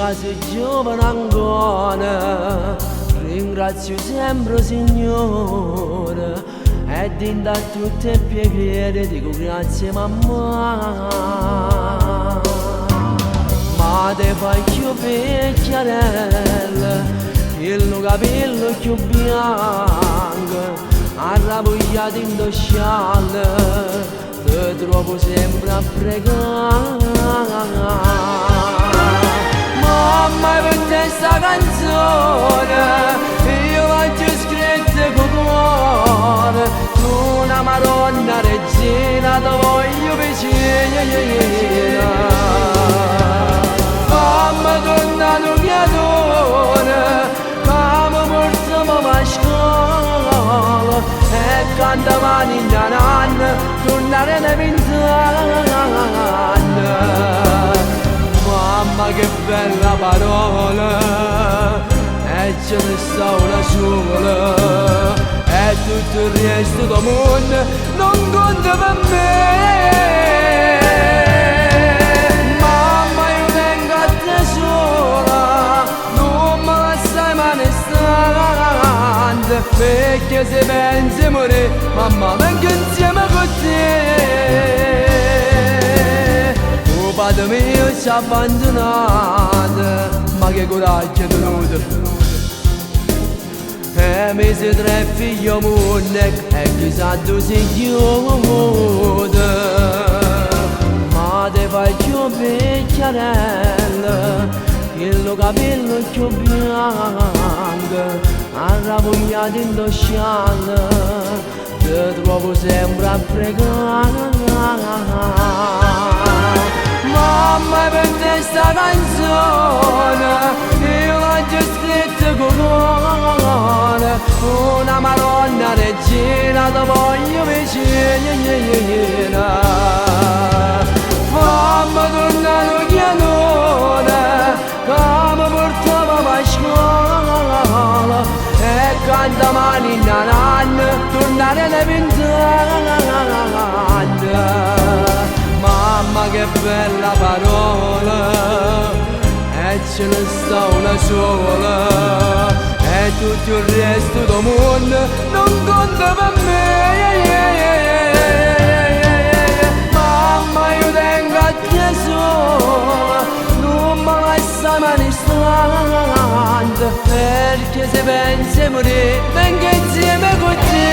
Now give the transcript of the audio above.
che sei giovane ancora, ringrazio sempre Signore, e dinda a tutte le preghiere dico grazie mamma. Ma te fai più vecchiarella, il capello più bianco, arrabbiato in do scialle, te trovo sempre a pregare. Mamma, per te sta canzone io l'ho scritta con cuore, tu una Madonna regina ti voglio vicina. Mamma, torna un creatore come portiamo a scuola e cantavamo in nanna tornare da 20 anni. Mamma, che bella parola, e ce ne sta una sola, e tutto il resto del mondo non conta per me. Mamma, io vengo a te sola, non me la stai manestando, perché se pensi a morire, mamma, vengo insieme con te. Padre mio ci ha abbandonato, ma che coraggio è tenuto. E mi si tre figli monne, e chissà dove si chiude. Ma te fai più vecchiarella, il capello più bianco, arrabbiato in do scialle, te trovo sempre a pregare. Mamma, per te sta canzone io l'ho scritta con cuore, una Madonna regina ti voglio vicina. Mamma, torna un chianone come portavamo a scuola e cantavamo in nanna tornare da 20 anni. Mamma, che bella parola, e ce ne sta una sola, e tutto il resto del mondo non conta per me. Mamma, io tengo a te sola, non me la stai manestando, perché se pensi a morire vengo insieme con te.